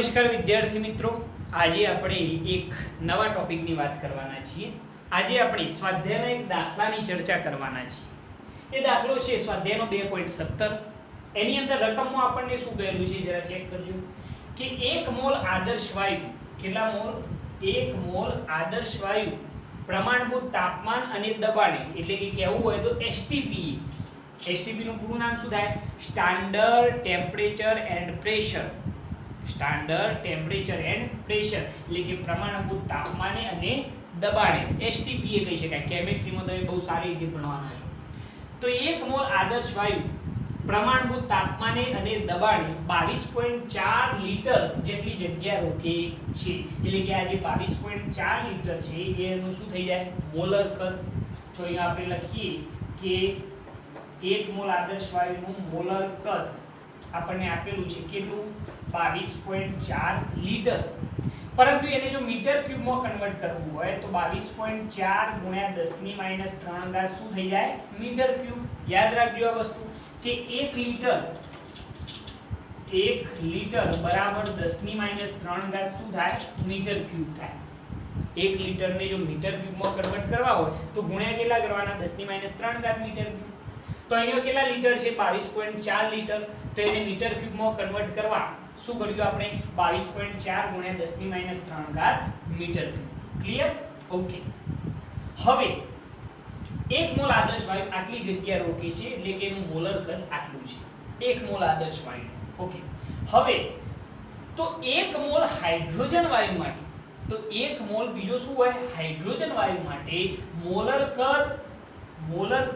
નમસ્કાર વિદ્યાર્થી મિત્રો, આજે આપણે એક નવા ટોપિકની વાત કરવાના છીએ। આજે આપણે સ્વાધ્યાયના એક દાખલાની ચર્ચા કરવાના છીએ। એ દાખલો છે સ્વાધ્યાયનો 2.17। એની અંદર રકમમાં આપણને શું કહેલું છે જરા ચેક કરજો કે 1 મોલ આદર્શ વાયુ, કેટલા મોલ? 1 મોલ આદર્શ વાયુ પ્રમાણભૂત તાપમાન અને દબાણે, એટલે કે કહેવું હોય તો STP, STP નું પૂરું નામ શું થાય? Standard temperature and pressure. Standard temperature and pressure એટલે કે પ્રમાણભૂત તાપમાને અને દબાણે, STP એ કહી શકાય। કેમિસ્ટ્રીમાં તમે બહુ સારી રીતે ભણવાના છો। તો 1 મોલ આદર્શ વાયુ પ્રમાણભૂત તાપમાને અને દબાણે 22.4 લીટર જેટલી જગ્યા રોકે છે। એટલે કે આ જે 22.4 લીટર છે એનું શું થઈ જાય? મોલર કદ। તો અહીંયા આપણે લખીએ કે 1 મોલ આદર્શ વાયુનું મોલર કદ આપણને આપેલું છે કેટલું? 22.4 લીટર। પરંતુ એને જો મીટર ક્યુબમાં કન્વર્ટ કરવું હોય તો 22.4 ગુણ્યા 10⁻³ શું થઈ જાય? Metre cube. યાદ રાખજો આ વસ્તુ કે 1 લીટર બરાબર 10⁻³ શું થાય? મીટર ક્યુબ થાય। 1 લીટરને જો મીટર ક્યુબમાં કન્વર્ટ કરવા હોય તો ગુણ્યા કેટલા કરવાના? 10⁻³ મીટર ક્યુબ। તો અહીંયા કેટલા લીટર છે? 22.4 લીટર। તો એને મીટર ક્યુબમાં કન્વર્ટ કરવા શું કર્યું આપણે? 22.4 ગુણ્યા 10⁻³ મીટર ક્યુબ। ક્લિયર? ઓકે। હવે 1 મોલ આદર્શ વાયુ આટલી જગ્યા રોકે છે એટલે કે એનું મોલર કદ આટલું છે। 1 મોલ આદર્શ વાયુ, ઓકે। હવે તો 1 મોલ હાઇડ્રોજન વાયુ માટે, તો 1 મોલ બીજો શું હોય? હાઇડ્રોજન વાયુ માટે મોલર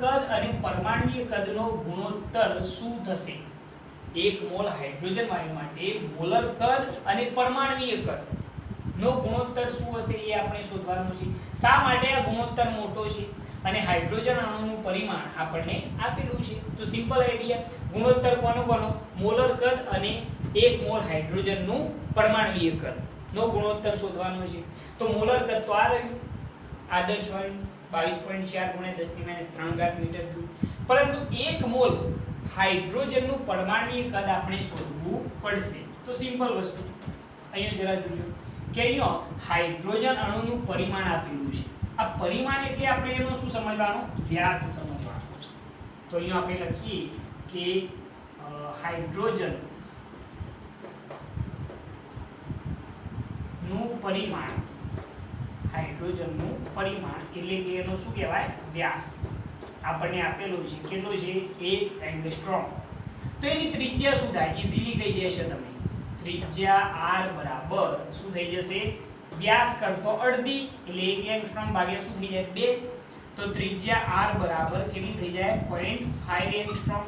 કદ અને પરમાણ્વીય કદનો ગુણોત્તર શું થશે? 1 મોલ હાઇડ્રોજન વાયુ માટે મોલર કદ અને પરમાણ્વીય કદ નો ગુણોત્તર શું હશે એ આપણે શોધવાનું છે। શા માટે આ ગુણોત્તર મોટો છે? અને હાઇડ્રોજન અણુનું પરિમાણ આપણને આપેલું છે। તો સિમ્પલ આઈડિયા, ગુણોત્તર કોનો? મોલર કદ અને 1 મોલ હાઇડ્રોજનનું પરમાણ્વીય કદ નો ગુણોત્તર શોધવાનો છે। તો મોલર કદ તો આ રહ્યું આદર્શ વાયુ 22.4 ગુણ્યા 10⁻³ મીટર ક્યુબ। પરંતુ 1 મોલ હાઇડ્રોજનનું પરમાણ્વીય કદ આપણે શોધવું પડશે। તો સિમ્પલ વસ્તુ અહીંયા જરા જોજો કે અહીંયા હાઇડ્રોજન અણુનું પરિમાણ આપેલું છે। આ પરિમાણ એટલે આપણે એનો શું સમજવાનો? વ્યાસ સમજવાનો। તો અહીંયા આપણે લખીએ કે હાઇડ્રોજન નું પરિમાણ, હાઇડ્રોજનનું પરિમાણ એટલે કે એનો શું કહેવાય? વ્યાસ આપણને આપેલું છે। કેટલો છે? 1 એંગસ્ટ્રોમ। તો એની ત્રિજ્યા શું થાય? ઈઝીલી કહી દેશો તમે। ત્રિજ્યા r બરાબર શું થઈ જશે? વ્યાસ કરતો અડધી એટલે 1 એંગસ્ટ્રોમ ભાગ્યા શું થઈ જાય? 2। તો ત્રિજ્યા r બરાબર કેટલી થઈ જાય? 0.5 એંગસ્ટ્રોમ।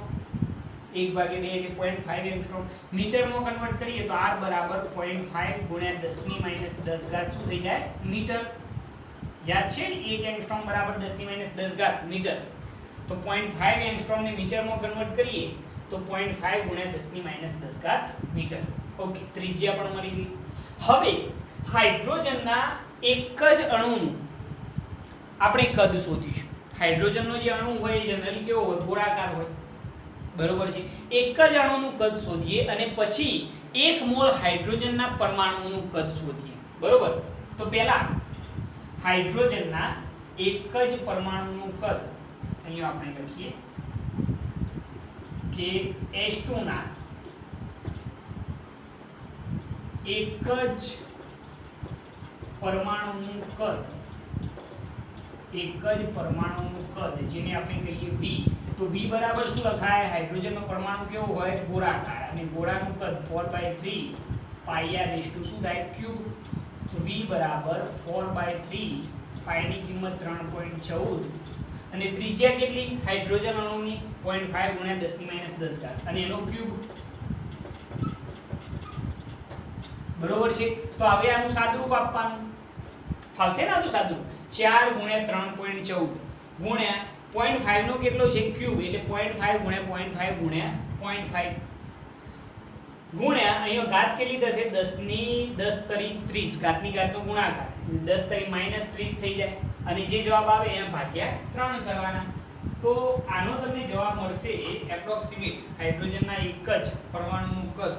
1/2 એટલે 0.5 એંગસ્ટ્રોમ। મીટરમાં કન્વર્ટ કરીએ તો r બરાબર 0.5 ગુણ્યા 10⁻10 શું થઈ જાય? મીટર। યાદ છે ને? 1 એંગસ્ટ્રોમ બરાબર 10⁻10 મીટર। તો 0.5 એંગસ્ટ્રોમ ને મીટરમાં કન્વર્ટ કરીએ તો 0.5 ગુણ્યા 10⁻10 મીટર। ઓકે, ત્રિજ્યા પણ મળી ગઈ। હવે હાઇડ્રોજનના એક જ અણુનું આપણે કદ શોધીશું। હાઇડ્રોજનનો જે અણુ હોય એ જનરલી કેવો હોય? ગોળાકાર હોય, બરોબર છે। એક જ અણુનું કદ શોધીએ અને પછી 1 મોલ હાઇડ્રોજનના પરમાણુનું કદ શોધીએ, બરોબર। તો પહેલા હાઇડ્રોજનના એક જ પરમાણુનું કદ અહીંયા આપણે લખીએ કે H2 ના એક જ પરમાણુનું કદ જેને આપણે કહીએ V। તો V બરાબર શું લખાય? હાઇડ્રોજનનો પરમાણુ કેવો હોય? ગોળાકાર, અને ગોળાનું કદ 4/3 πr⁴ શું થાય? ક્યુબ। તો V બરાબર 4/3 પાઈ ની કિંમત 3.14 અને ત્રિજ્યા કેટલી હાઇડ્રોજન અણુની? 0.5 ગુણ્યા 10⁻10 અને એનો ક્યુબ, બરોબર છે। તો હવે આનું સાદરૂપ આપવાનું ફાવશે ને? આ તો સાદરૂપ 4 ગુણ્યા 3.14 ગુણ્યા 0.5 નો કેટલો છે? ક્યુબ, એટલે 0.5 ગુણ્યા 0.5 ગુણ્યા 0.5 ગુણ્યા અહીંયા ઘાત કેટલી થશે? 10⁻30 ઘાતની ઘાતનો ગુણાકાર 10⁻30 થઈ જાય અને જે જવાબ આવે એના ભાગ્યા 3 કરવાના। તો આનો તમને જવાબ મળશે એપ્રોક્સિમેટ હાઇડ્રોજનના એક જ પરમાણુનું કદ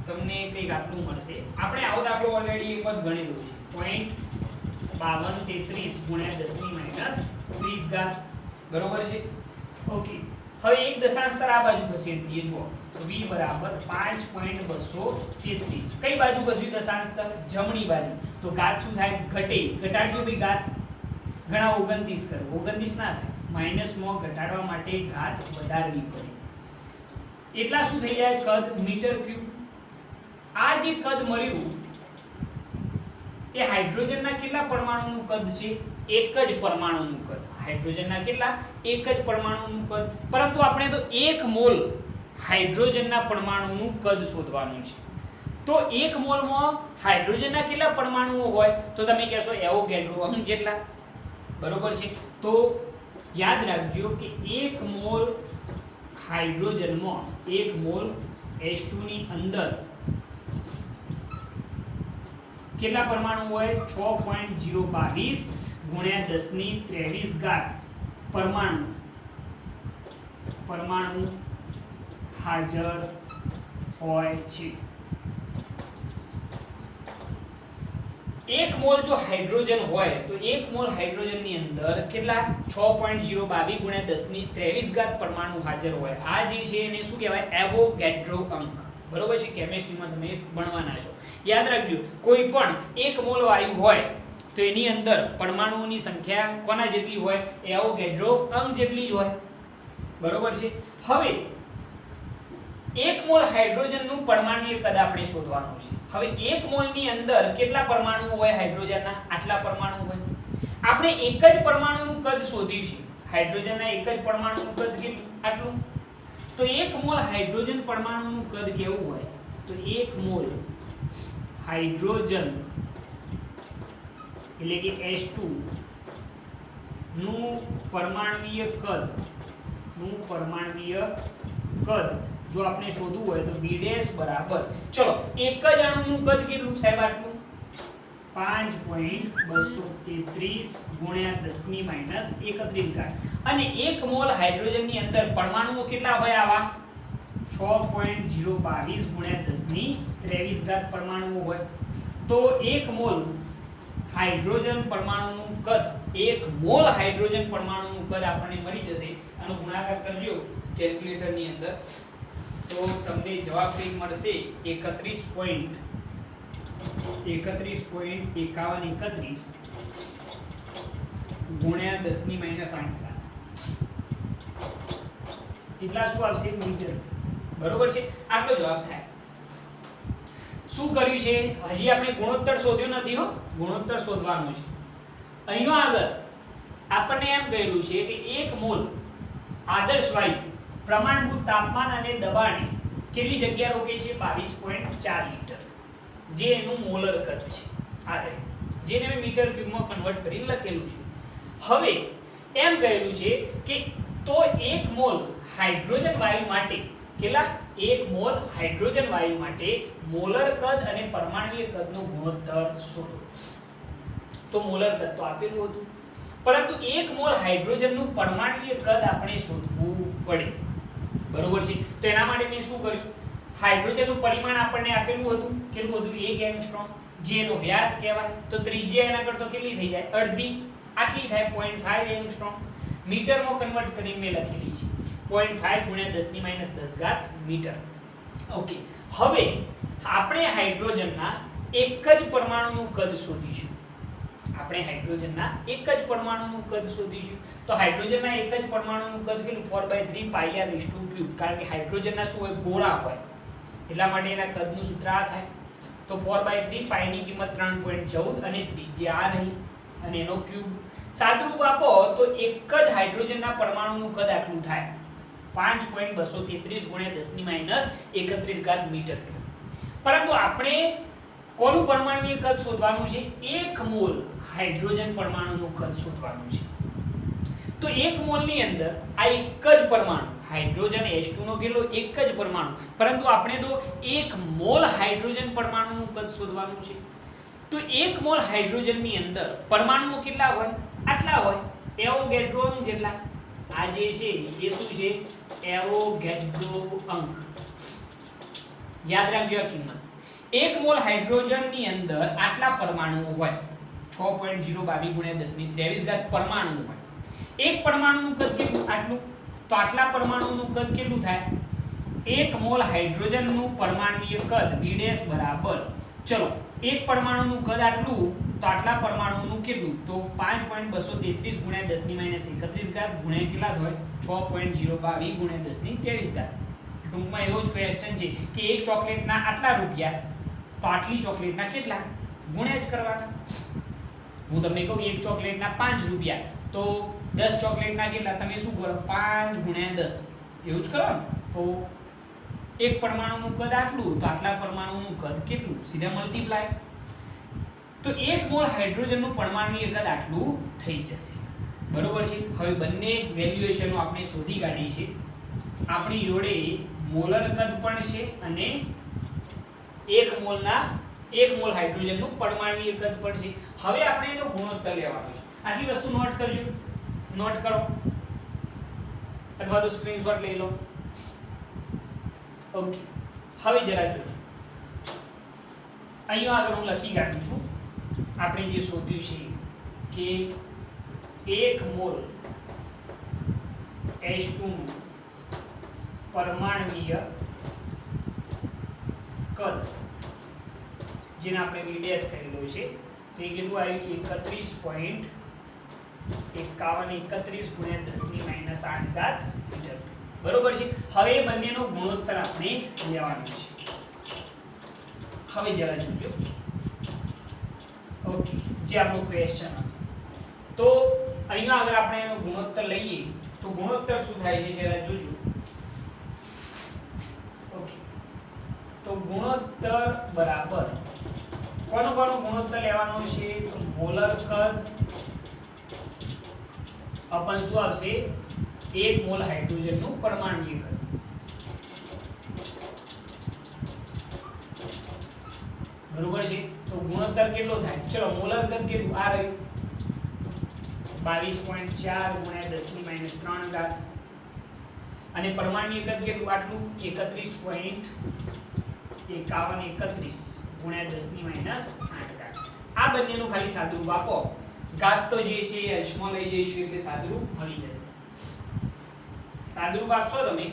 તમને કંઈક આટલું મળશે. આપણે આવો દાખલો ઓલરેડી એક વખત ગણેલો છે. 0.5233 ગુણ્યા 10 ની માઈનસ 30 ઘાત. બરોબર છે? ઓકે. હવે એક દશાંશ સ્થળ આ બાજુ ખસેડી દઈએ. જુઓ તો v બરાબર 5.233. કઈ બાજુ ખસ્યું દશાંશ સ્થળ? જમણી બાજુ. તો ઘાત શું થાય? ઘટે. ઘટાડજો ભાઈ ઘાત. ઘણા 29 કરે. 29 ના થાય. માઈનસ માં ઘટાડવા માટે ઘાત વધારવી પડે. એટલા શું થઈ જાય? કદ મીટર ક્યુબ. આ જે કદ મળ્યું એ હાઇડ્રોજનના કેટલા પરમાણુનું કદ છે? એક જ પરમાણુનું કદ. હાઇડ્રોજનના કેટલા? એક જ પરમાણુનું કદ. પરંતુ આપણે તો 1 મોલ હાઇડ્રોજનના પરમાણુનું કદ શોધવાનું છે. તો 1 મોલમાં હાઇડ્રોજનના કેટલા પરમાણુઓ હોય? તો તમે કહેશો એવોગેડ્રો અંક જેટલા. બરોબર છે? તો યાદ રાખજો કે 1 મોલ હાઇડ્રોજનમાં 1 મોલ H2 ની અંદર કેટલા પરમાણુ હોય? 6.022 ગુણ્યા 10 ની 23 ઘાત પરમાણુ હાજર હોય છે. 1 મોલ જો હાઇડ્રોજન હોય તો 1 મોલ હાઇડ્રોજનની અંદર કેટલા? 6.022 ગુણ્યા 10 ની 23 ઘાત પરમાણુ હાજર હોય. આ જે છે એને શું કહેવાય? એવોગેડ્રો અંક. બરોબર છે? કેમિસ્ટ્રીમાં તમે ભણવાના છો. યાદ રાખજો, કોઈ પણ 1 મોલ વાયુ હોય તો એની અંદર પરમાણુઓની સંખ્યા કોના જેટલી હોય? એવોગેડ્રો અંક જેટલી જ હોય. બરોબર છે? હવે 1 મોલ હાઇડ્રોજનનું પરમાણુય કદ આપણે શોધવાનું છે. હવે 1 મોલની અંદર કેટલા પરમાણુ હોય હાઇડ્રોજનના? આટલા પરમાણુ હોય. આપણે એક જ પરમાણુનું કદ શોધ્યું છે. હાઇડ્રોજનના એક જ પરમાણુનું કદ કેટલું? આટલું. તો 1 મોલ હાઇડ્રોજન પરમાણુનું કદ કેવું હોય? તો 1 મોલ હાઇડ્રોજન એટલે કે H2 નું પરમાણુય કદ જો આપણે શોધવું હોય તો B' બરાબર, ચલો એક જ અણુનું કદ કેટલું સાહેબ? આટલું 5.233 ગુણ્યા 10 ની માઈનસ 31 ઘાત. અને 1 મોલ હાઇડ્રોજનની અંદર પરમાણુઓ કેટલા હોય? આવા 6.022 ગુણ્યા 10 ની 23 ઘાત પરમાણુઓ હોય. તો 1 મોલ હાઇડ્રોજન પરમાણુનું કદ 1 મોલ હાઇડ્રોજન પરમાણુનું કદ આપણને મળી જશે. આનો ગુણાકાર કરજો કેલ્ક્યુલેટરની અંદર તો તમને જવાબ કંઈક મળશે 31.5131 ગુણ્યા 10 ની માઈનસ 8 ઘાત. કેટલા શું આવશે? મીટર. બરોબર છે? આટલો જવાબ થાય. શું કર્યું છે? હજી આપણે ગુણોત્તર શોધ્યો નથી હો. ગુણોત્તર શોધવાનો છે. અહીંયા આગળ આપણને એમ કહેલું છે કે 1 મોલ આદર્શ વાયુ પ્રમાણભૂત તાપમાન અને દબાણે કેટલી જગ્યા રોકે છે? 22.4 લિટર. જે એનું મોલર કદ છે. આ રે જેને મેં મીટર ક્યુબમાં કન્વર્ટ કરી લખેલું છે. હવે એમ કહેલું છે કે તો 1 મોલ હાઇડ્રોજન વાયુ માટે કેટલા? 1 મોલ હાઇડ્રોજન વાયુ માટે મોલર કદ અને પરમાણુય કદનો ગુણોત્તર શોધો. તો મોલર કદ તો આપેલું હતું, પરંતુ 1 મોલ હાઇડ્રોજનનું પરમાણુય કદ આપણે શોધવું પડે. બરોબર છે? તો એના માટે મેં શું કર્યું? હાઇડ્રોજનનું પરિમાણ આપણને આપેલું હતું. કેટલું હતું? 1 એંગસ્ટ્રોમ. જે એનો વ્યાસ કહેવાય. તો ત્રિજ્યા એના કરતા કેટલી થઈ જાય? અડધી. આટલી થાય 0.5 એંગસ્ટ્રોમ. મીટરમાં કન્વર્ટ કરીને મેં લખેલી છે 0.5 ગુણ્યા 10 ની માઈનસ 10 ઘાત મીટર. ઓકે. હવે આપણે હાઇડ્રોજનના એક જ પરમાણુનું કદ શોધીશું. આપણે હાઇડ્રોજનના એક જ પરમાણુનું કદ શોધીશું. તો હાઇડ્રોજનના એક જ પરમાણુનું કદ કેટલું? 4/3 πr⁵3. કારણ કે હાઇડ્રોજનના શું હોય? ગોળા હોય. એટલા માટે એના કદનું સૂત્ર આ થાય. તો 4/3 પાઈ ની કિંમત 3.14 અને ત્રિજ્યા આ રહી અને એનો ક્યુબ. સાદુરૂપ આપો તો એક જ હાઇડ્રોજનના પરમાણુનું કદ આટલું થાય 5.233 ગુણ્યા 10 ની માઈનસ 31 ઘાત મીટર. પરંતુ આપણે કોનું પરમાણુય કદ શોધવાનું છે? 1 મોલ હાઇડ્રોજન પરમાણુનું કદ શોધવાનું છે. તો 1 મોલની અંદર આ એક જ પરમાણુ હાઇડ્રોજન H2 નો કેટલો? એક જ પરમાણુ. પરંતુ આપણે તો 1 મોલ હાઇડ્રોજન પરમાણુનું કદ શોધવાનું છે. તો 1 મોલ હાઇડ્રોજનની અંદર પરમાણુઓ કેટલા હોય? આટલા હોય. એવોગેડ્રો અંક જેટલા. આ જે છે એ શું છે? એવોગેડ્રો અંક. યાદ રાખજો આ કિંમત. 1 મોલ હાઇડ્રોજનની અંદર આટલા પરમાણુઓ હોય 6.022 ગુણ્યા 1023 પરમાણુ હોય. એક પરમાણુનું કદ કેટલું? આટલું. તો આટલા પરમાણુનું કદ કેટલું થાય? 1 મોલ હાઇડ્રોજનનું પરમાણુય કદ V' બરાબર, ચલો એક પરમાણુનું કદ આટલું, તો આટલા પરમાણુનું કેટલું? તો 5.233 ગુણ્યા 10 - 31 ગુણ્યા કેટલા થાય? 6.022 ગુણ્યા 1023. ટૂંકમાં એવો જ ક્વેશ્ચન છે કે એક ચોકલેટના આટલા રૂપિયા, તો આટલી ચોકલેટના કેટલા ગુણ્યા જ કરવાના. હું તમને કહું એક ચોકલેટના 5 રૂપિયા, તો 10 ચોકલેટના કેટલા? તમે શું કરો? 5 ગુણ્યા 10 એવું જ કરો ને. તો એક પરમાણુનું કદ આટલું, તો આટલા પરમાણુનું કદ કેટલું? સીધા મલ્ટીપ્લાય. તો 1 મોલ હાઇડ્રોજનનું પરમાણુય કદ આટલું થઈ જશે. બરોબર છે. હવે બંને વેલ્યુએશનો આપણે શોધી કાઢી છે. આપણી જોડે મોલર કદ પણ છે અને 1 મોલ હાઇડ્રોજનનું પરમાણુય કદ પણ છે. હવે આપણે એનો ગુણોત્તર લેવાનો છે. આટલી વસ્તુ નોટ કરજો, નોટ કરો અથવા તો સ્ક્રીનશોટ લઈ લો. ઓકે, હવે જરા જોજો. અહીંયા આગળ હું લખી કાઢું છું. આપણે જે શોધ્યું છે કે 1 મોલ H2 નું પરમાણુય કદ, જેને આપણે V' કહેલો છે, તે કેટલું આવ્યું? 31.5131 ગુણ્યા 10 - 8 મીટર. બરોબર છે. હવે બંનેનો ગુણોત્તર આપણે લેવાનો છે. હવે જરા જોજો. ઓકે, જે આપણો ક્વેશ્ચન હતો, તો અહીંયા આગળ આપણે એનો ગુણોત્તર લઈએ તો ગુણોત્તર શું થાય છે જરા જોજો. ઓકે, તો ગુણોત્તર બરાબર કોનો ગુણોત્તર લેવાનો છે? તો મોલર કદ અપન શું આવશે? 1 મોલ હાઇડ્રોજનનું પરમાણુય કદ. બરોબર છે. તો ગુણોત્તર કેટલો થાય? ચલો મોલર કદ કેટલું? આ રહ્યું 22.4 ગુણ્યા 10 - 3 અને પરમાણુય કદ કેટલું? આટલું 31.5131 ગુણ્યા 10 - 8. આ બંનેનું ખાલી સાદુરૂપ આપો. ઘાત તો જે છે એ અંશમાં લઈ જઈશું એટલે સાદુરૂપ મળી જશે. સાદુરૂપ આપશો તમે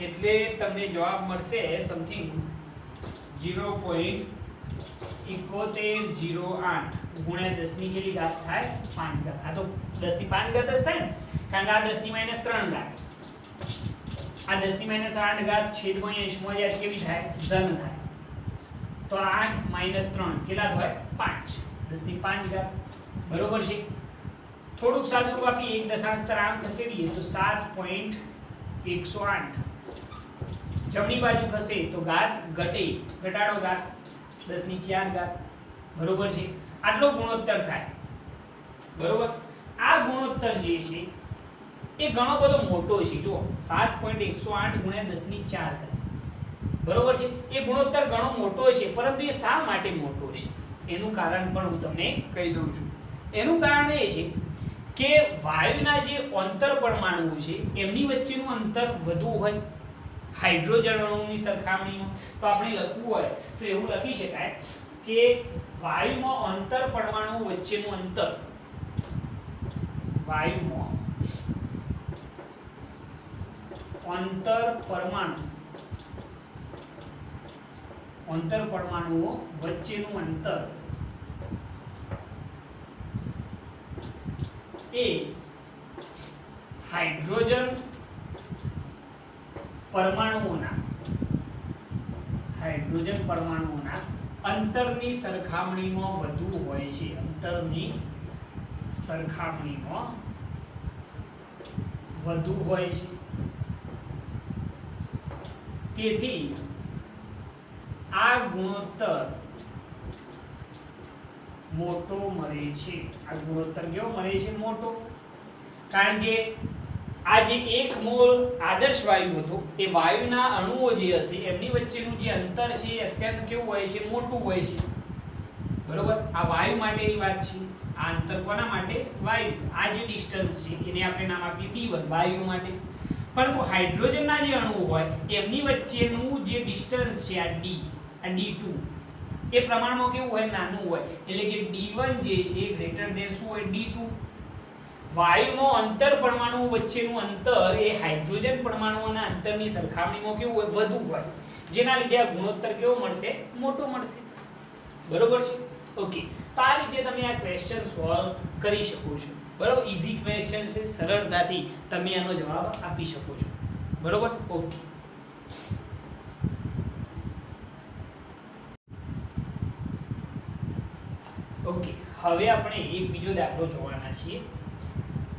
એટલે તમને જવાબ મળશે સમથિંગ 0.7108 ગુણ્યા 10 ની કેટલી ઘાત થાય? 5 ઘાત. આ તો 10 ની 5 ઘાત જ થાય ને, કારણ કે આ 10 ની -3 ઘાત, આ 10 ની -8 ઘાત છેદમાં અંશમાં જ્યારે કેવી થાય? ધન થાય. તો 8 - 3 કેટલા થાય? 5. 10 ની 5 ઘાત. બરોબર છે. થોડુંક સાદુરૂપ આપી એક દશાંશ સ્થાન આમ ખસેડીએ તો 7.108. જમણી બાજુ ખસે તો ઘાત ઘટે, ઘટાડો ઘાત 10 ની 4 ઘાત. બરોબર છે. આટલો ગુણોત્તર થાય. બરોબર. આ ગુણોત્તર જે છે એ ઘણો બધો મોટો છે. જો 7.108 ગુણ્યા 10 ની 4 ઘાત. બરોબર છે. એ ગુણોત્તર ઘણો મોટો છે, પરંતુ એ શા માટે મોટો છે એનું કારણ પણ હું તમને કહી દઉં છું. એનું કારણ એ છે કે વાયુના જે અંતર પરમાણુઓ છે એમની વચ્ચેનું અંતર વધુ હોય હાઇડ્રોજન અણુની સરખામણીમાં. તો આપણે લખવું હોય તો એવું લખી શકાય કે વાયુમાં અંતર પરમાણુઓ વચ્ચેનું અંતર, વાયુમાં અંતર પરમાણુઓ વચ્ચેનું અંતર એ હાઇડ્રોજન પરમાણુઓના અંતરની સરખામણીમાં વધુ હોય છે. અંતરની સરખામણીમાં વધુ હોય છે. તેથી આ ગુણોત્તર મોટો મળે છે. આ ગુણોત્તર કેવો મળે છે? મોટો. કારણ કે આ જે 1 મોલ આદર્શ વાયુ હતો એ વાયુના અણુઓ જે હશે એમની વચ્ચેનું જે અંતર છે એ અત્યંત કેવું હોય છે? મોટું હોય છે. બરોબર. આ વાયુ માટેની વાત છે. આ અંતર કોના માટે? વાયુ. આ જે ડિસ્ટન્સ છે એને આપણે નામ આપીએ d1 વાયુ માટે. પરંતુ હાઇડ્રોજનના જે અણુઓ હોય એમની વચ્ચેનું જે ડિસ્ટન્સ છે આ d, આ d2 એ પ્રમાણમાં કેવું હોય નાનું હોય એટલે કે d1 જે છે ગ્રેટર ધેન શું હોય d2 વાયુનો અંતર પરમાણુ વચ્ચેનું અંતર એ હાઇડ્રોજન પરમાણુઓના અંતરની સરખામણીમાં કેવું હોય વધુ હોય જેના લીધે આ ગુણોત્તર કેવો મળશે મોટો મળશે બરોબર છે ઓકે તો આ રીતે તમે આ ક્વેશ્ચન સોલ્વ કરી શકો છો બરોબર ઈઝી ક્વેશ્ચન છે સરળતાથી તમે આનો જવાબ આપી શકો છો બરોબર ઓકે ઓકે હવે આપણે એક બીજો દાખલો જોવાના છીએ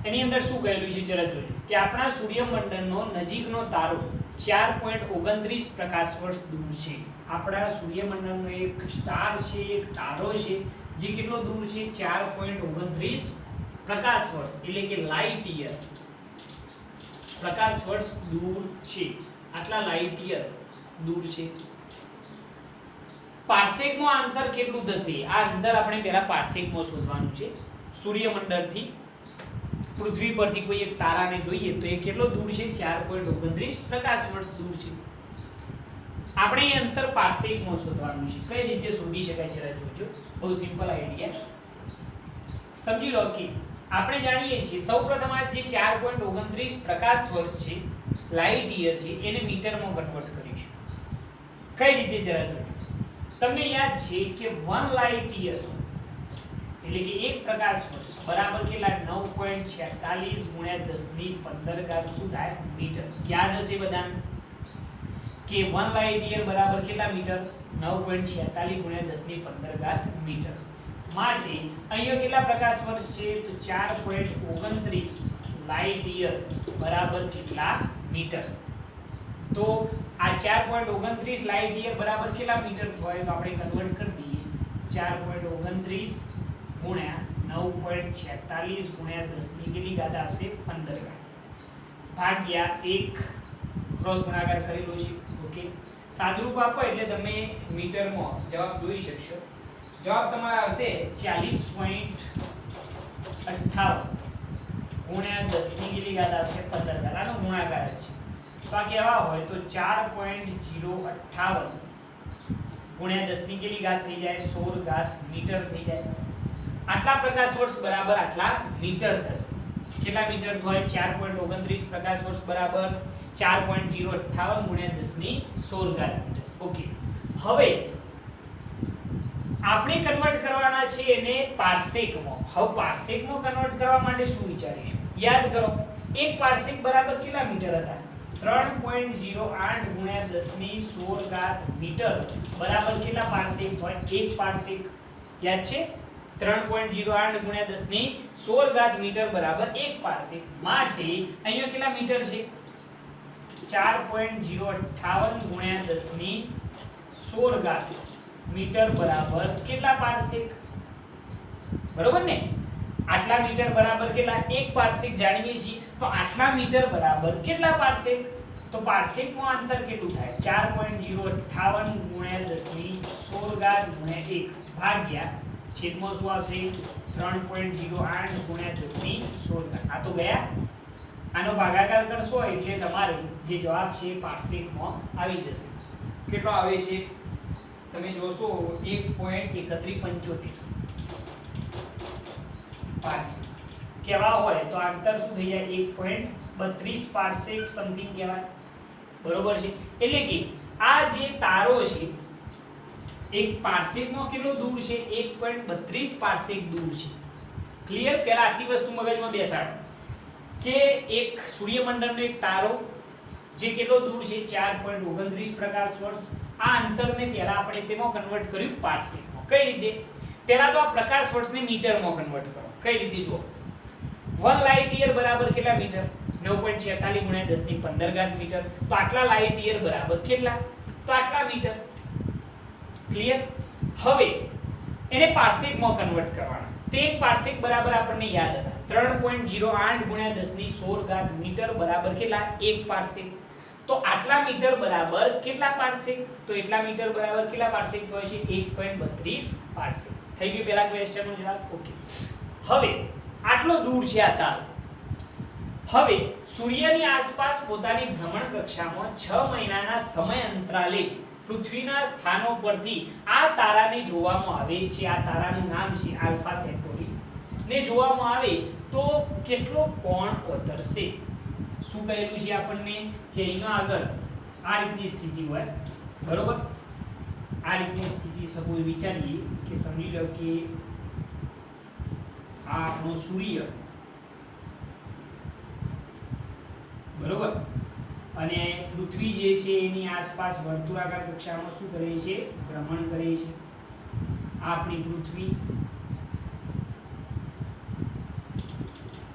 એની અંદર શું કહેલું છે જરા જોજો કે આપણા સૂર્યમંડળનો નજીકનો તારો 4.29 પ્રકાશ વર્ષ દૂર છે આપણા સૂર્યમંડળનો એક સ્ટાર છે એક તારો છે જે કેટલો દૂર છે 4.29 પ્રકાશ વર્ષ એટલે કે લાઇટ યર પ્રકાશ વર્ષ દૂર છે આટલા લાઇટ યર દૂર છે પાર્સેકમાં અંતર કેટલું થશે આ અંતર આપણે પહેલા પાર્સેકમાં શોધવાનું છે સૂર્યમંડળથી પૃથ્વી પરથી કોઈ એક તારાને જોઈએ તો એ કેટલો દૂર છે 4.29 પ્રકાશ વર્ષ દૂર છે આપણે એ અંતર પાર્સેકમાં શોધવાનું છે કઈ રીતે શોધી શકાય જરા જોજો બહુ સિમ્પલ આઈડિયા સમજી લો કે આપણે જાણીએ છીએ સૌપ્રથમ આ જે 4.29 પ્રકાશ વર્ષ છે લાઇટ યર છે એને મીટરમાં કન્વર્ટ કરીશું કઈ રીતે જરા જોજો તમને યાદ છે કે 1 લાઇટ યર એટલે કે એક પ્રકાશ વર્ષ બરાબર કેટલા 9.46 ગુણ્યા 10 ની 15 ઘાત શું થાય મીટર યાદ હશે બધાને કે 1 લાઇટ યર બરાબર કેટલા મીટર 9.46 ગુણ્યા 10 ની 15 ઘાત મીટર માટે અહીંયા કેટલા પ્રકાશ વર્ષ છે તો 4.29 લાઇટ યર બરાબર કેટલા મીટર તો આ 4.29 લાઇટ યર બરાબર કેટલા મીટર થાય તો આપણે કન્વર્ટ કરી દઈએ 4.29 ગુણ્યા 9.46 ગુણ્યા 10 ની કેટલી ઘાત આવશે 15 ઘાત ભાગ્યા 1 ક્રોસ ગુણાકાર કરેલો છે ઓકે સાદુરૂપ આપો એટલે તમે મીટરમાં જવાબ જોઈ શકશો જવાબ તમારો આવશે 40.58 ગુણ્યા 10 ની કેટલી ઘાત આવશે 15 ઘાત આનો ગુણાકાર છે તો આ કેવા હોય તો 4.058 ગુણ્યા 10 ની કેટલી ઘાત થઈ જાય 16 ઘાત મીટર થઈ જાય આટલા પ્રકાશ વર્ષ બરાબર આટલા મીટર થશે કેટલા મીટર થાય 4.29 પ્રકાશ વર્ષ બરાબર 4.058 ગુણ્યા 10 ની 16 ઘાત મીટર ઓકે હવે આપણે કન્વર્ટ કરવાના છે એને પાર્સેકમાં હવે પાર્સેકમાં કન્વર્ટ કરવા માટે શું વિચારીશું યાદ કરો એક પાર્સેક બરાબર કેટલા મીટર હતા 3.08 ગુણ્યા 10 ની 16 ઘાત મીટર બરાબર કેટલા પાર્સેક થાય એક પાર્સેક યાદ છે 3.08 ગુણ્યા 10 ની 16 ઘાત મીટર બરાબર એક પાર્સેક માટે અહીંયા કેટલા મીટર છે 4.058 ગુણ્યા 10 ની 16 ઘાત મીટર બરાબર કેટલા પાર્સેક બરોબર ને આટલા મીટર બરાબર કેટલા એક પાર્સેક જાણીએ છીએ તો આટલા મીટર બરાબર કેટલા પાર્સેક તો પાર્સેકમાં અંતર કેટલું થાય 4.058 ગુણ્યા 10 ની 16 ઘાત ગુણ્યા 1 ભાગ્યા છેદમાં શું આવશે 3.08 ગુણ્યા 10 ની 16 ઘાત આ તો ગયા આનો ભાગાકાર કરશો એટલે તમારે જે જવાબ છે પાર્સેકમાં આવી જશે કેટલો આવે છે તમે જોશો 1.3175 પાર્સેક કેવા હોય તો અંતર શું થઈ જાય 1.32 પાર્સેક સમથિંગ કહેવાય બરોબર છે એટલે કે આ જે તારો છે એક પાર્સેકમાં કેટલો દૂર છે 1.32 પાર્સેક દૂર છે ક્લિયર પહેલા આટલી વસ્તુ મગજમાં બેસાડો કે એક સૂર્યમંડળનો એક તારો જે કેટલો દૂર છે 4.29 પ્રકાશ વર્ષ આ અંતરને પહેલા આપણે શેમાં કન્વર્ટ કર્યું પાર્સેકમાં કઈ રીતે પહેલા તો આ પ્રકાશ વર્ષને મીટરમાં કન્વર્ટ કરો કઈ રીતે જો 1 લાઇટ યર બરાબર કેટલા મીટર 9.46 ગુણ્યા 10 ની 15 ઘાત મીટર તો આટલા લાઇટ યર બરાબર કેટલા તો આટલા મીટર ક્લિયર હવે એને પાર્સેકમાં કન્વર્ટ કરવાના તો એક પાર્સેક બરાબર આપણને યાદ હતા 3.08 ગુણ્યા 10 ની 16 ઘાત મીટર બરાબર કેટલા એક પાર્સેક તો આટલા મીટર બરાબર કેટલા પાર્સેક તો એટલા મીટર બરાબર કેટલા પાર્સેક થાય છે 1.32 પાર્સેક થઈ ગયું પહેલા ક્વેશ્ચનનો જવાબ ઓકે હવે આટલો દૂર છે આ તારો હવે સૂર્યની આસપાસ પોતાની ભ્રમણ કક્ષામાં 6 મહિનાના સમય અંતરાલે પૃથ્વીના સ્થાનો પરથી આ તારાને જોવામાં આવે છે, આ તારાનું નામ છે આલ્ફા સેન્ટોરી ને જોવામાં આવે તો કેટલો કોણ કોતરશે? શું કહેલું છે આપણને કે અહીંયા આગળ આ રીતની સ્થિતિ હોય, બરોબર? આ રીતની સ્થિતિ સપોઝ વિચારીએ કે સમજી લો કે આ આપણો સૂર્ય, બરોબર, અને પૃથ્વી જે છે એની આસપાસ વર્તુળાકાર કક્ષામાં શું કરે છે? ભ્રમણ કરે છે. આપણી પૃથ્વી,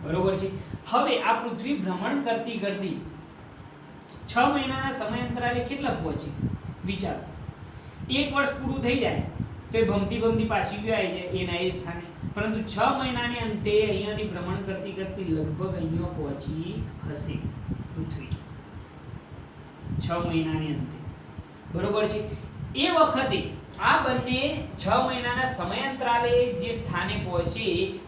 બરોબર છે. હવે આ પૃથ્વી ભ્રમણ કરતી કરતી 6 મહિનાના સમયાંતરાલે કેટલા પહોંચી? વિચારો. 1 વર્ષ પૂરું થઈ જાય તો એ ભમતી પાછી ગયો આવી જાય એના એ સ્થાને, પરંતુ 6 મહિનાને અંતે અહીંયાથી ભ્રમણ કરતી કરતી લગભગ અહીંયા પહોંચી હશે પૃથ્વી 6 મહિનાની અંતે, બરોબર છે. એ વખતે આ બંને 6 મહિનાના સમયાંતરાલે જે સ્થાને પહોંચે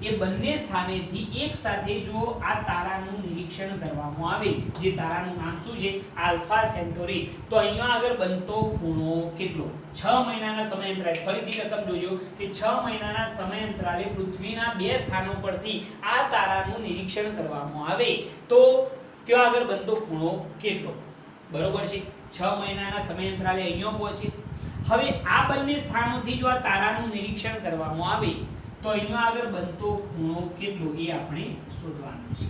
એ બંને સ્થાનેથી એક સાથે જો આ તારાનું નિરીક્ષણ કરવામાં આવે, જે તારાનું નામ શું છે? આલ્ફા સેન્ટોરી, તો અહીંયા આગળ બનતો ખૂણો કેટલો? 6 મહિનાના સમયાંતરાલે. ફરીથી રકમ જોજો કે 6 મહિનાના સમયાંતરાલે પૃથ્વીના બે સ્થાનો પરથી આ તારાનું નિરીક્ષણ કરવામાં આવે તો ત્યાં આગળ બનતો ખૂણો કેટલો? બરોબર છે. 6 મહિનાના સમયાંતરાલે અહીંયા પહોંચે. હવે આ બંને સ્થાનોથી જો આ તારાનું નિરીક્ષણ કરવામાં આવે તો અહીંયા આગળ બનતો ખૂણો કેટલો એ આપણે શોધવાનું છે,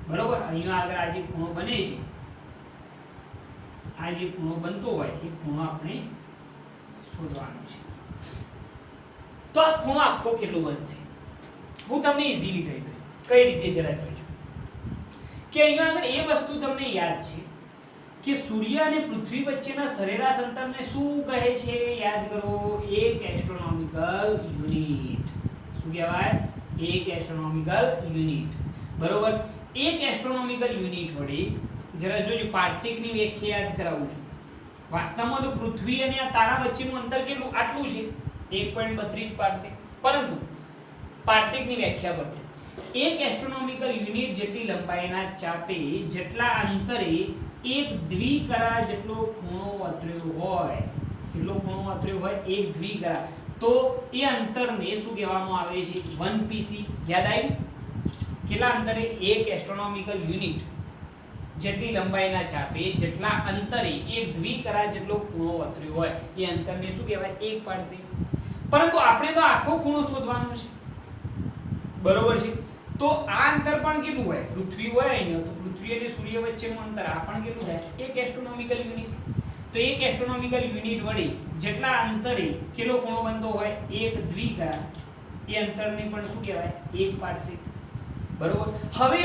બરોબર? અહીંયા આગળ આ જે ખૂણો બને છે, આ જે ખૂણો બનતો હોય એ ખૂણો આપણે શોધવાનો છે. તો આ ખૂણો આખો કેટલો બનશે? હું તમને ઈઝીલી કહી દઉં. કઈ રીતે જરા જોજો કે અહીંયા આગળ એ વસ્તુ તમને યાદ છે કે સૂર્ય અને પૃથ્વી વચ્ચેના સરેરાશ અંતરને શું કહે છે? યાદ કરો, 1 એસ્ટ્રોનોમિકલ યુનિટ. શું કહેવાય? 1 એસ્ટ્રોનોમિકલ યુનિટ, બરોબર? 1 એસ્ટ્રોનોમિકલ યુનિટ વડે જરા જોજો પાર્સેકની વ્યાખ્યા યાદ કરાવું છું. વાસ્તવમાં તો પૃથ્વી અને આ તારા વચ્ચેનું અંતર કેટલું? આટલું છે, 1.32 પાર્સેક. પરંતુ પાર્સેકની વ્યાખ્યા પરથી 1 એસ્ટ્રોનોમિકલ યુનિટ જેટલી લંબાઈના ચાપે જેટલા અંતરે એક દ્વિકરા જેટલો ખૂણો વતર્યો હોય, કેટલો ખૂણો વતર્યો હોય? એક દ્વિકરા. તો એ અંતરને શું કહેવામાં આવે છે? 1 પીસી. યાદ આવ્યું? કેટલા અંતરે? 1 એસ્ટ્રોનોમિકલ યુનિટ જેટલી લંબાઈના ચાપે જેટલા અંતરે એક દ્વિકરા જેટલો ખૂણો વતર્યો હોય એ અંતરને શું કહેવાય? 1 પાર્સેક. પરંતુ આપણે તો આખો ખૂણો શોધવાનો છે, બરોબર છે? તો આ અંતર પણ કેટલું હોય? પૃથ્વી હોય અહીંયા તો પૃથ્વી અને સૂર્ય વચ્ચેનું અંતર આ પણ કેટલું થાય? 1 એસ્ટ્રોનોમિકલ યુનિટ. તો 1 એસ્ટ્રોનોમિકલ યુનિટ વડે જેટલા અંતરે કેટલો ખૂણો બનતો હોય? એક દ્વિકરા, એ અંતરને પણ શું કહેવાય? 1 પાર્સેક, બરોબર? હવે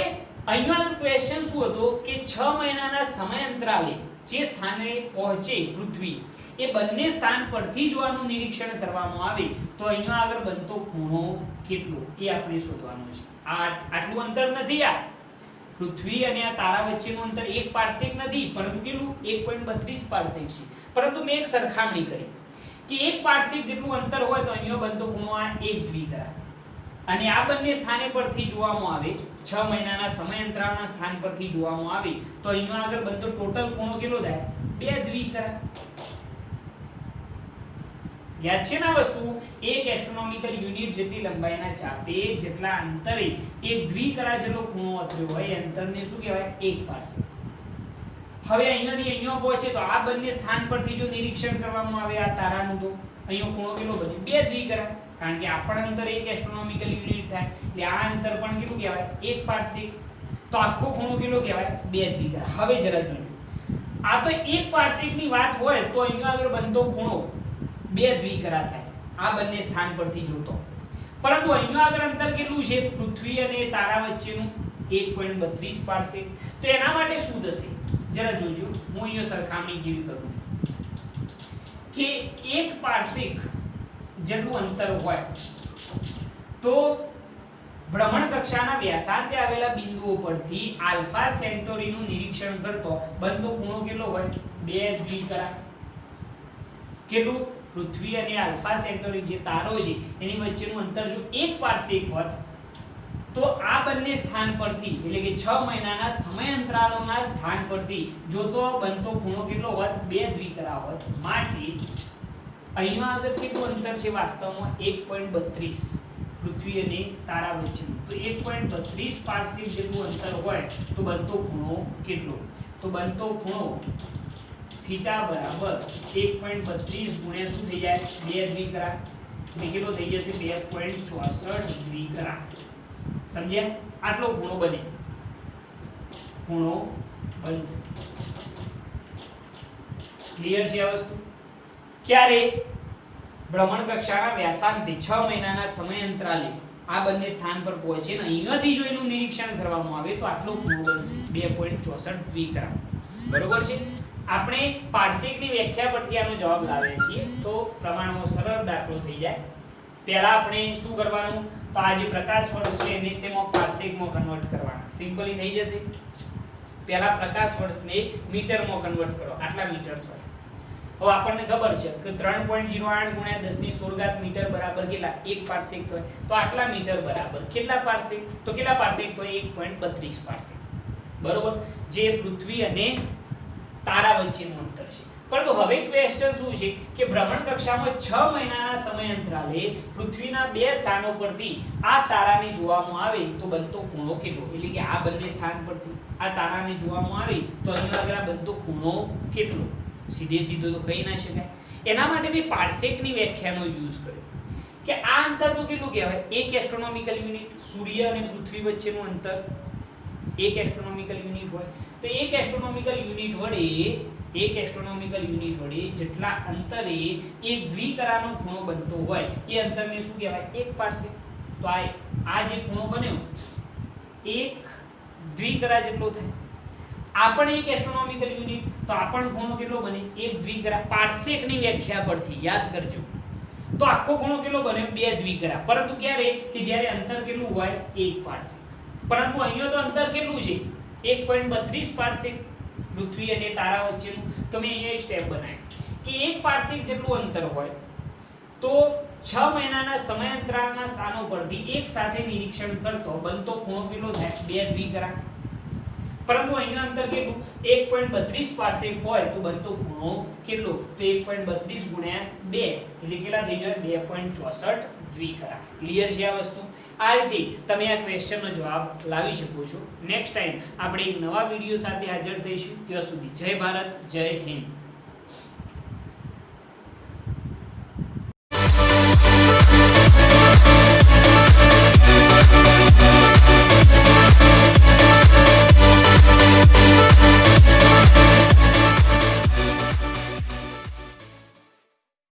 અહીંયા ક્વેશ્ચન શું હતો કે 6 મહિનાના સમયાંતરાલે જે સ્થાને પહોંચે પૃથ્વી એ બંને સ્થાન પરથી જો આનું નિરીક્ષણ કરવામાં આવે તો અહીંયા આગળ બનતો ખૂણો કેટલો એ આપણે શોધવાનું છે. આટલું અંતર નથી. આ પૃથ્વી અને આ તારા વચ્ચેનું અંતર 1 પાર્સેક નથી, પરંતુ કેટલું? 1.32 પાર્સેક છે. પરંતુ મેં એક સરખામણી કરી કે 1 પાર્સેક જેટલું અંતર હોય તો અહીંયા બનતો ખૂણો આ 1 દ્વિકરા, અને આ બંને સ્થાને પરથી જોવામાં આવે 6 મહિનાના સમયાંતરાળના સ્થાન પરથી જોવામાં આવે તો અહીંયા આગળ બનતો ટોટલ ખૂણો કેટલો થાય? 2 દ્વિકરા. યાદ છે ને આ વસ્તુ? 1 એસ્ટ્રોનોમિકલ યુનિટ જેટલી લંબાઈના ચાપે જેટલા અંતરે એક દ્વિકરા જેટલો ખૂણો વતર્યો હોય એ અંતરને શું કહેવાય? 1 પાર્સેક. હવે અહીંયાથી અહીંયા પહોંચે તો આ બંને સ્થાન પરથી જો નિરીક્ષણ કરવામાં આવે આ તારાનું તો અહીંયા ખૂણો કેટલો બને? 2 દ્વિકરા. કારણ કે આ પણ અંતર 1 એસ્ટ્રોનોમિકલ યુનિટ થાય એટલે આ અંતર પણ કેટલું કહેવાય? 1 પાર્સેક. તો આખો ખૂણો કેટલો કહેવાય? 2 દ્વિકરા. હવે જરા જોજો, આ તો 1 પાર્સેકની વાત હોય તો અહીંયા આગળ બનતો ખૂણો 2 દ્વિકરા થાય આ બંને સ્થાન પરથી જોતો, પરંતુ અહીંયા આગળ અંતર કેટલું છે? પૃથ્વી અને તારા વચ્ચેનું 1.32 પાર્સેક. તો એના માટે શું થશે? જરા જોજો, હું અહીંયા સરખામણી કેવી કરું છું કે 1 પાર્સેક જેટલું અંતર હોય તો ભ્રમણ કક્ષાના વ્યાસાર્ધે આવેલા બિંદુઓ પરથી આલ્ફા સેન્ટોરીનું નિરીક્ષણ કરતો બનતો ખૂણો કેટલો હોય? 2 દ્વિકરા. કેટલું? પૃથ્વી અને આલ્ફા સેન્ટોરી જે તારો છે એની વચ્ચેનું અંતર જો 1 પાર્સેક હોત તો આ બંને સ્થાન પરથી એટલે કે 6 મહિનાના સમયાંતરાલોના સ્થાન પરથી જો તો બનતો ખૂણો કેટલો હોત 2 દ્વિકરા હોત માટે અહીંયા આગળ કેટલું અંતર છે વાસ્તવમાં 1.32 પૃથ્વી અને તારા વચ્ચેનું તો 1.32 પારસેક જેટલું અંતર હોય તો બનતો ખૂણો કેટલો તો બનતો ખૂણો થીટા બરાબર 1.32 ગુણ્યા શું થઈ જાય 2 દ્વિકરા એટલે કેટલો થઈ જશે 2.64 દ્વિકરા સમજ્યા આટલો ખૂણો બને ખૂણો બનશે ક્લિયર છે આ વસ્તુ ક્યારે ભ્રમણ કક્ષાના વ્યાસાંતે 6 મહિનાના સમયાંતરાલે આ બંને સ્થાન પર પહોંચે ને અહીંયાથી જો એનું નિરીક્ષણ કરવામાં આવે તો આટલો ખૂણો બનશે 2.64 દ્વિકરા બરોબર છે આપણે પારસેકની વ્યાખ્યા પરથી આનો જવાબ લાવીએ છીએ તો પ્રમાણમાં સરળ દાખલો થઈ જાય પહેલા આપણે શું કરવાનું તો આ જે પ્રકાશ વર્ષ છે એને શેમાં પારસેકમાં કન્વર્ટ કરવાના સિમ્પલી થઈ જશે પહેલા પ્રકાશ વર્ષને મીટરમાં કન્વર્ટ કરો આટલા મીટર થાય હવે આપણને ખબર છે કે 3.08 ગુણ્યા 10 ની 16 મીટર બરાબર કેટલા 1 પારસેક થાય તો આટલા મીટર બરાબર કેટલા પારસેક તો કેટલા પારસેક તો 1.32 પારસેક બરોબર જે પૃથ્વી અને તારા વચ્ચેનું અંતર છે પરંતુ હવે ક્વેશ્ચન શું છે કે ભ્રમણ કક્ષામાં 6 મહિનાના સમયાંતરાલે પૃથ્વીના બે સ્થાનો પરથી આ તારાને જોવામાં આવે તો બનતો ખૂણો કેટલો એટલે કે આ બંને સ્થાન પરથી આ તારાને જોવામાં આવે તો અહીંયા આગળ બનતો ખૂણો કેટલો સીધે સીધો તો કહી ના શકાય એના માટે મેં પારસેકની વ્યાખ્યાનો યુઝ કર્યો કે આ અંતર તો કેટલું કહેવાય 1 એસ્ટ્રોનોમિકલ યુનિટ સૂર્ય અને પૃથ્વી વચ્ચેનું અંતર 1 એસ્ટ્રોનોમિકલ યુનિટ હોય તો 1 એસ્ટ્રોનોમિકલ યુનિટ વડે જેટલા અંતરે એક દ્વિકરાનો ખૂણો બનતો હોય એ અંતરને શું કહેવાય 1 પારસેક તો આ જે ખૂણો બન્યો એક દ્વિકરા જેટલો થાય આ પણ એક એસ્ટ્રોનોમિકલ યુનિટ તો આ પણ ખૂણો કેટલો બને એક દ્વિકરા પારસેકની વ્યાખ્યા પરથી યાદ કરજો તો આખો ખૂણો કેટલો બને 2 દ્વિકરા પરંતુ ક્યારે કે જ્યારે અંતર કેટલું હોય 1 પારસેક પરંતુ અહીંયા તો અંતર કેટલું છે 1.32 પારસેક પૃથ્વી અને તારા વચ્ચેનું તો મેં અહીંયા એક સ્ટેપ બનાવ્યું કે 1 પારસેક જેટલું અંતર હોય તો 6 મહિનાના સમયાંતરાલના સ્થાનો પરથી એક સાથે નિરીક્ષણ કરતો બનતો ખૂણો કેટલો થાય 2 દ્વિકરા પરંતુ અહીંયા અંતર કેટલું 1.32 પારસેક હોય તો બનતો ખૂણો કેટલો તો 1.32 ગુણ્યા 2 એટલે કેટલા થઈ જાય 2.64 દ્વિકરા ક્લિયર છે આ વસ્તુ આ રીતે તમે આ ક્વેશ્ચનનો જવાબ લાવી શકો છો નેક્સ્ટ ટાઈમ આપણે એક નવા વિડિયો સાથે હાજર થઈશું ત્યાં સુધી જય ભારત જય હિન્દ